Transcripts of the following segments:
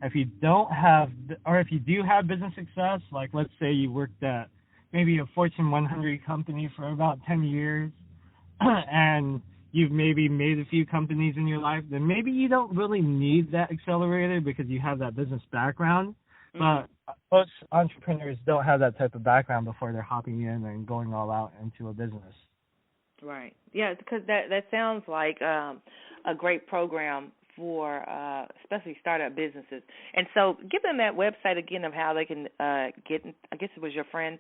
If you don't have, or if you do have business success, like let's say you worked at maybe a Fortune 100 company for about 10 years, and you've maybe made a few companies in your life, then maybe you don't really need that accelerator because you have that business background. But most entrepreneurs don't have that type of background before they're hopping in and going all out into a business. Right. Yeah, because that sounds like a great program for especially startup businesses. And so give them that website again of how they can get, I guess it was your friend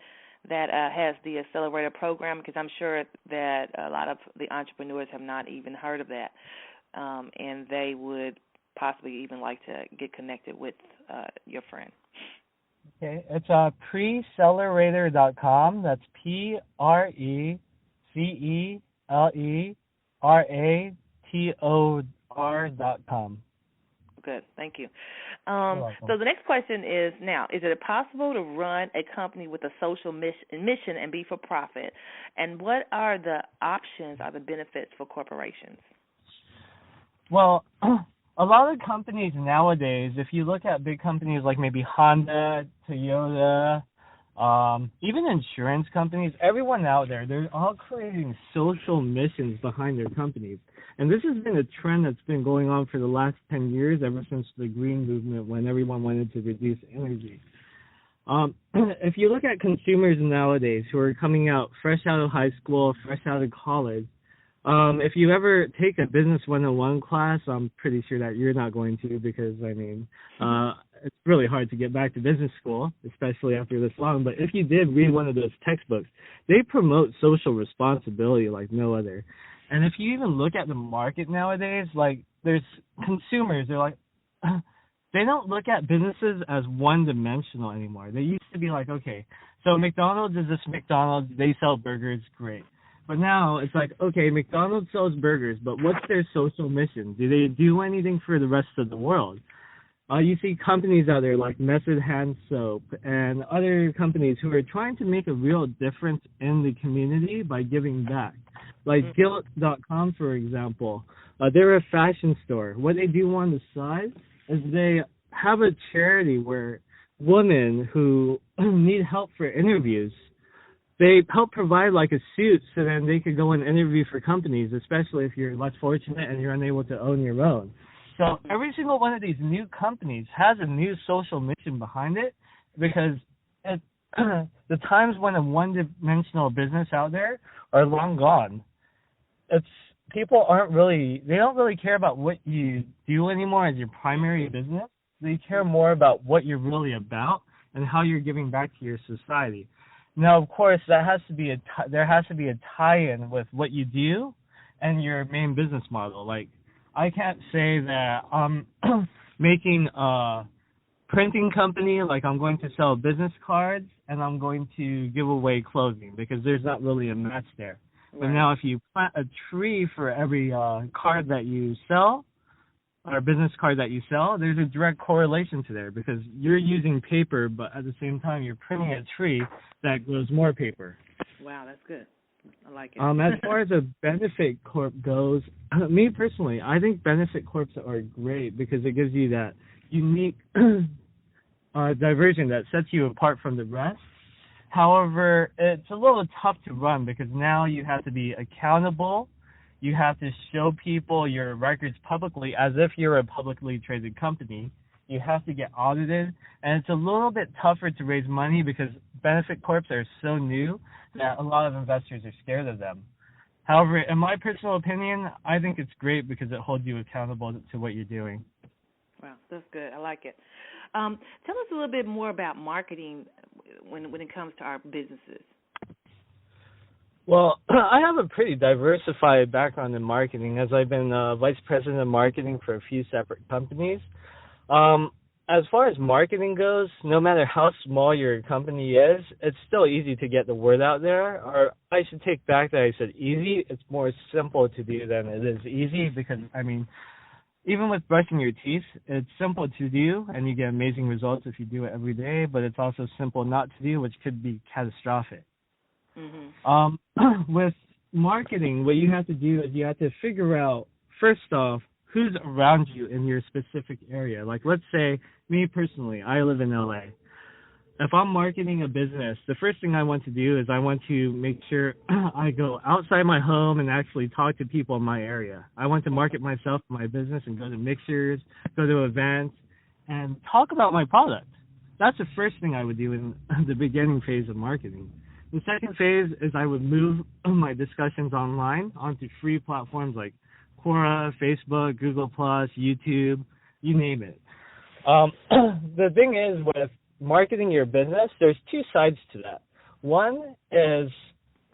that has the accelerator program, because I'm sure that a lot of the entrepreneurs have not even heard of that, and they would possibly even like to get connected with your friend. Okay, it's Precelerator.com. That's PRECELERATOR.com. Good, thank you. So the next question is, now, is it possible to run a company with a social mission and be for profit? And what are the options or the benefits for corporations? Well, a lot of companies nowadays, if you look at big companies like maybe Honda, Toyota, even insurance companies, everyone out there, they're all creating social missions behind their companies. And this has been a trend that's been going on for the last 10 years, ever since the green movement, when everyone wanted to reduce energy. If you look at consumers nowadays who are coming out fresh out of high school, fresh out of college, if you ever take a business 101 class, I'm pretty sure that you're not going to, because, I mean, it's really hard to get back to business school, especially after this long. But if you did read one of those textbooks, they promote social responsibility like no other. And if you even look at the market nowadays, like, there's consumers, they're like, they don't look at businesses as one-dimensional anymore. They used to be like, okay, so McDonald's is this McDonald's, they sell burgers, great. But now it's like, okay, McDonald's sells burgers, but what's their social mission? Do they do anything for the rest of the world? You see companies out there like Method Hand Soap and other companies who are trying to make a real difference in the community by giving back. Like Guilt.com, for example. They're a fashion store. What they do on the side is they have a charity where women who need help for interviews, they help provide like a suit so then they could go and interview for companies, especially if you're less fortunate and you're unable to own your own. So every single one of these new companies has a new social mission behind it, because the times when a one-dimensional business out there are long gone. People they don't really care about what you do anymore as your primary business. They care more about what you're really about and how you're giving back to your society. Now, of course, there has to be a tie-in with what you do and your main business model. Like, I can't say that I'm making a printing company, like I'm going to sell business cards and I'm going to give away clothing, because there's not really a match there. Right. But now if you plant a tree for every card that you sell, or business card that you sell, there's a direct correlation to there, because you're using paper, but at the same time you're printing a tree that grows more paper. Wow, that's good. I like it. As far as a benefit corp goes, me personally, I think benefit corps are great because it gives you that unique diversion that sets you apart from the rest. However, it's a little tough to run because now you have to be accountable. You have to show people your records publicly as if you're a publicly traded company. You have to get audited, and it's a little bit tougher to raise money because benefit corps are so new that a lot of investors are scared of them. However, in my personal opinion, I think it's great because it holds you accountable to what you're doing. Wow, that's good. I like it. Tell us a little bit more about marketing when it comes to our businesses. Well, I have a pretty diversified background in marketing, as I've been vice president of marketing for a few separate companies. As far as marketing goes, no matter how small your company is, it's still easy to get the word out there. Or I should take back that I said easy. It's more simple to do than it is easy, because, I mean, even with brushing your teeth, it's simple to do, and you get amazing results if you do it every day, but it's also simple not to do, which could be catastrophic. Mm-hmm. With marketing, what you have to do is you have to figure out, first off, who's around you in your specific area. Like, let's say, me personally, I live in LA. If I'm marketing a business, the first thing I want to do is I want to make sure I go outside my home and actually talk to people in my area. I want to market myself, my business, and go to mixers, go to events, and talk about my product. That's the first thing I would do in the beginning phase of marketing. The second phase is I would move my discussions online onto free platforms like Quora, Facebook, Google+, YouTube, you name it. The thing is with marketing your business, there's two sides to that. One is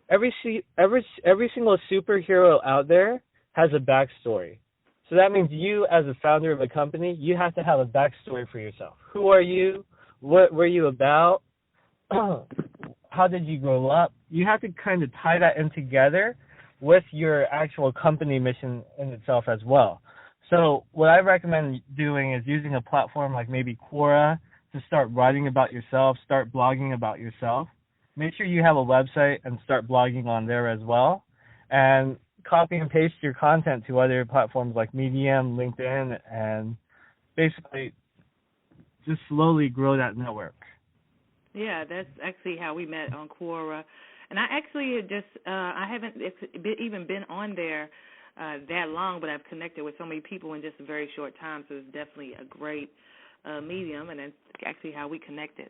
every single superhero out there has a backstory. So that means you, as a founder of a company, you have to have a backstory for yourself. Who are you? What were you about? How did you grow up? You have to kind of tie that in together with your actual company mission in itself as well. So what I recommend doing is using a platform like maybe Quora to start writing about yourself, start blogging about yourself. Make sure you have a website and start blogging on there as well. And copy and paste your content to other platforms like Medium, LinkedIn, and basically just slowly grow that network. Yeah, that's actually how we met on Quora. And I actually had just, I haven't even been on there that long, but I've connected with so many people in just a very short time, so it's definitely a great medium, and that's actually how we connected.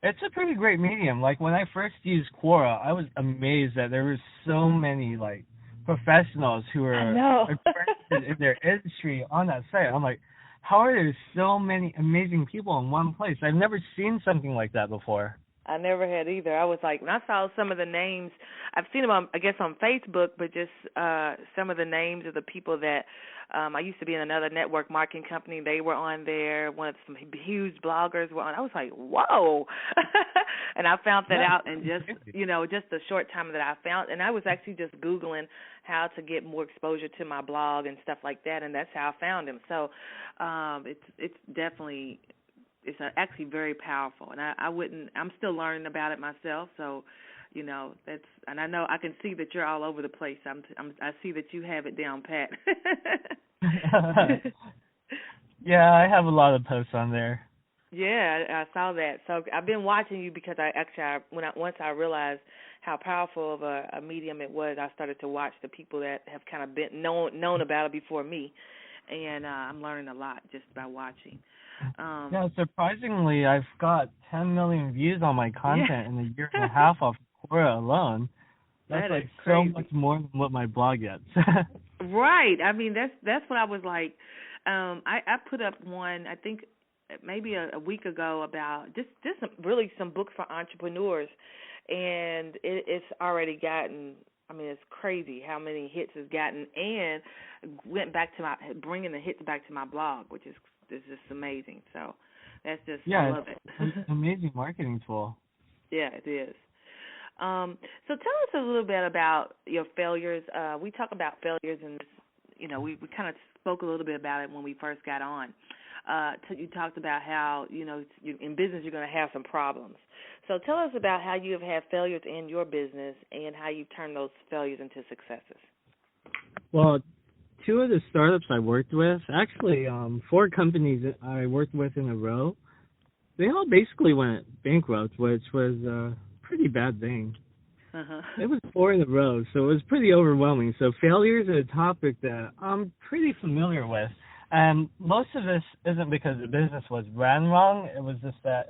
It's a pretty great medium. Like, when I first used Quora, I was amazed that there were so many, like, professionals who are in their industry on that site. I'm like, how are there so many amazing people in one place? I've never seen something like that before. I never had either. I was like, when I saw some of the names, I've seen them, I guess, on Facebook, but just some of the names of the people that I used to be in another network marketing company. They were on there. One of some huge bloggers were on. I was like, whoa. And I found that out in just the short time that I found. And I was actually just Googling how to get more exposure to my blog and stuff like that, and that's how I found him. So it's definitely... It's actually very powerful, and I'm still learning about it myself. So, that's, and I know I can see that you're all over the place. I see that you have it down pat. Yeah, I have a lot of posts on there. Yeah, I saw that. So I've been watching you because once I realized how powerful of a medium it was, I started to watch the people that have kind of been known about it before me, and I'm learning a lot just by watching. Yeah, surprisingly, I've got 10 million views on my content in a year and a half off Quora alone. That's like so much more than what my blog gets. Right. I mean, that's what I was like. I put up one, I think maybe a week ago, about just some books for entrepreneurs, and it's already gotten. I mean, it's crazy how many hits it's gotten, and went back to bringing the hits back to my blog, which is just amazing. So that's just, I love it. It's an amazing marketing tool. Yeah, it is. So tell us a little bit about your failures. We talk about failures, and we kind of spoke a little bit about it when we first got on. You talked about how in business you're going to have some problems. So tell us about how you have had failures in your business and how you turn those failures into successes. Well, 2 of the startups I worked with, actually 4 companies that I worked with in a row, they all basically went bankrupt, which was a pretty bad thing. Uh-huh. It was 4 in a row, so it was pretty overwhelming. So failures are a topic that I'm pretty familiar with. And most of this isn't because the business was ran wrong. It was just that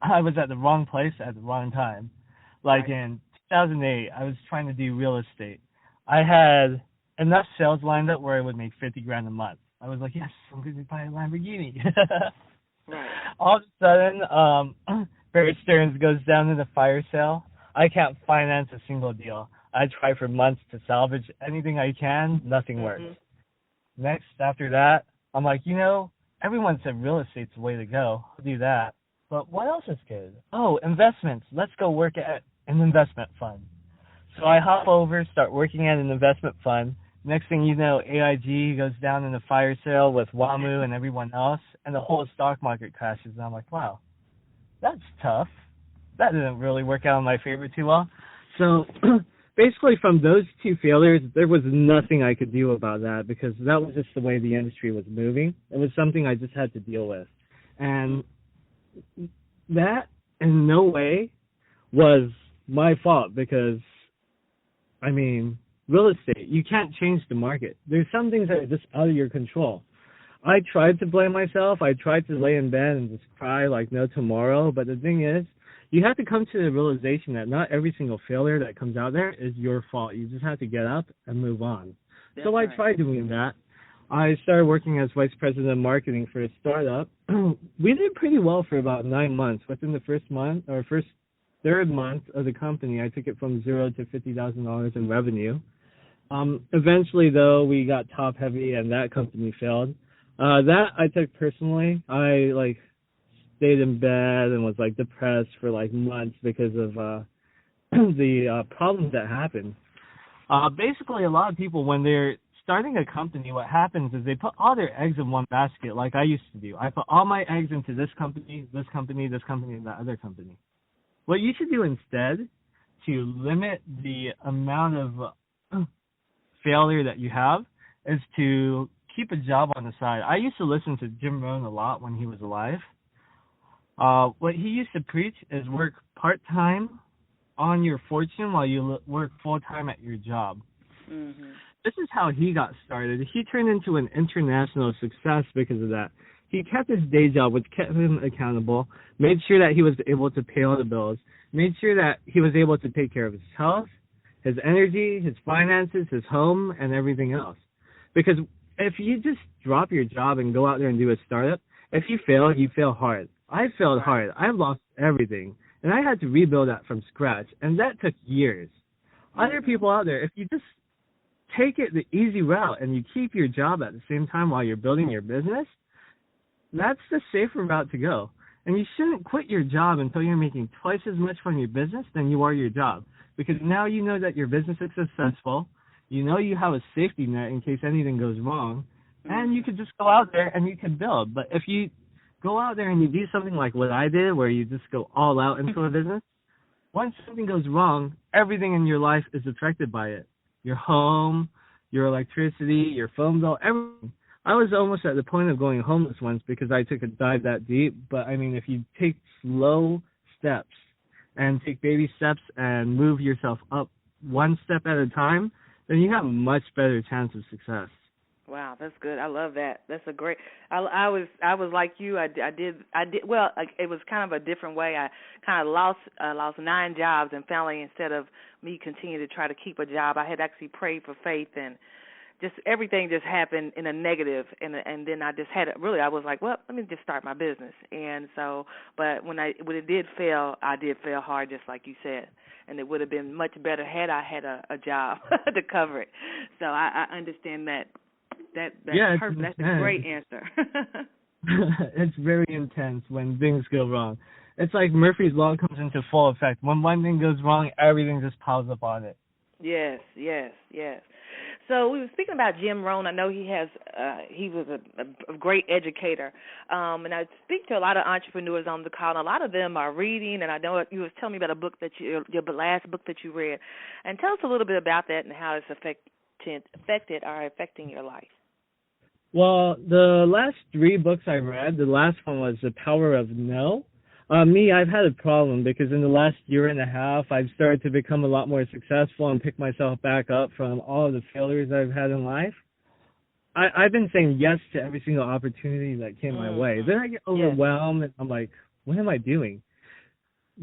I was at the wrong place at the wrong time. Like in 2008, I was trying to do real estate. I had enough sales lined up where I would make $50,000 a month. I was like, yes, I'm going to buy a Lamborghini. Right. All of a sudden, Bear Stearns goes down in the fire sale. I can't finance a single deal. I try for months to salvage anything I can. Nothing works. Next, after that, I'm like, everyone said real estate's the way to go. I'll do that. But what else is good? Oh, investments. Let's go work at an investment fund. So I hop over, start working at an investment fund. Next thing you know, AIG goes down in the fire sale with WAMU and everyone else, and the whole stock market crashes. And I'm like, wow, that's tough. That didn't really work out in my favor too well. So basically from those two failures, there was nothing I could do about that because that was just the way the industry was moving. It was something I just had to deal with. And that in no way was my fault because, I mean, real estate, you can't change the market. There's some things that are just out of your control. I tried to blame myself. I tried to lay in bed and just cry like no tomorrow. But the thing is, you have to come to the realization that not every single failure that comes out there is your fault. You just have to get up and move on. That's so I right. tried doing that. I started working as vice president of marketing for a startup. We did pretty well for about 9 months. Within the third month of the company, I took it from zero to $50,000 in revenue. Eventually, though, we got top heavy and that company failed. That I took personally. I stayed in bed and was depressed for months because of the problems that happened. Basically, a lot of people, when they're starting a company, what happens is they put all their eggs in one basket, like I used to do. I put all my eggs into this company, this company, this company, and that other company. What you should do instead to limit the amount of failure that you have is to keep a job on the side. I used to listen to Jim Rohn a lot when he was alive. What he used to preach is work part-time on your fortune while you work full-time at your job. Mm-hmm. This is how he got started. He turned into an international success because of that. He kept his day job, which kept him accountable, made sure that he was able to pay all the bills, made sure that he was able to take care of his health, his energy, his finances, his home, and everything else. Because if you just drop your job and go out there and do a startup, if you fail hard. I failed hard. I lost everything. And I had to rebuild that from scratch. And that took years. Other people out there, if you just take it the easy route and you keep your job at the same time while you're building your business, that's the safer route to go. And you shouldn't quit your job until you're making twice as much from your business than you are your job. Because now you know that your business is successful. You know you have a safety net in case anything goes wrong. And you could just go out there and you can build. But if you go out there and you do something like what I did, where you just go all out into a business, once something goes wrong, everything in your life is affected by it. Your home, your electricity, your phone bill, everything. I was almost at the point of going homeless once because I took a dive that deep. But, I mean, if you take slow steps and take baby steps and move yourself up one step at a time, then you have a much better chance of success. Wow, that's good. I love that. That's a great. I was like you. I did. Well, it was kind of a different way. I kind of lost 9 jobs, and finally, instead of me continue to try to keep a job, I had actually prayed for faith, and just everything just happened in a negative, and then I just had it. Really, I was like, well, let me just start my business, and so. But when it did fail, I did fail hard, just like you said, and it would have been much better had I had a job to cover it. So I understand that. That's perfect. That's a great answer. It's very intense when things go wrong. It's like Murphy's Law comes into full effect. When one thing goes wrong, everything just piles up on it. Yes. So we were speaking about Jim Rohn. I know he was a great educator. And I speak to a lot of entrepreneurs on the call, and a lot of them are reading, and I know you was telling me about a book that your last book that you read. And tell us a little bit about that and how it's affecting your life. Well, the last 3 books I read, the last one was The Power of No. I've had a problem because in the last year and a half, I've started to become a lot more successful and pick myself back up from all of the failures I've had in life. I've been saying yes to every single opportunity that came my way. Then I get overwhelmed and I'm like, what am I doing?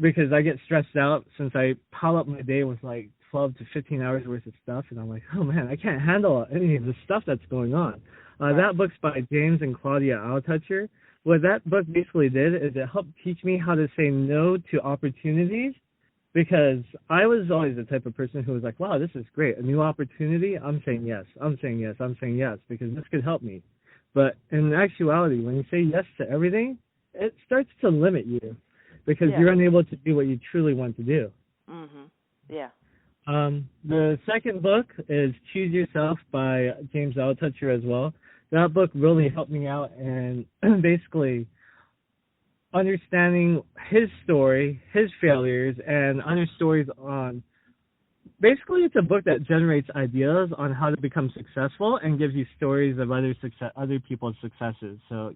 Because I get stressed out since I pile up my day with 12 to 15 hours worth of stuff, and I'm like, oh man, I can't handle any of the stuff that's going on. That book's by James and Claudia Altucher. What that book basically did is it helped teach me how to say no to opportunities, because I was always the type of person who was like, wow, this is great. A new opportunity, I'm saying yes, because this could help me. But in actuality, when you say yes to everything, it starts to limit you because you're unable to do what you truly want to do. Mm-hmm. Yeah. The second book is Choose Yourself by James Altucher as well. That book really helped me out in basically understanding his story, his failures, and other stories on basically it's a book that generates ideas on how to become successful and gives you stories of other people's successes. So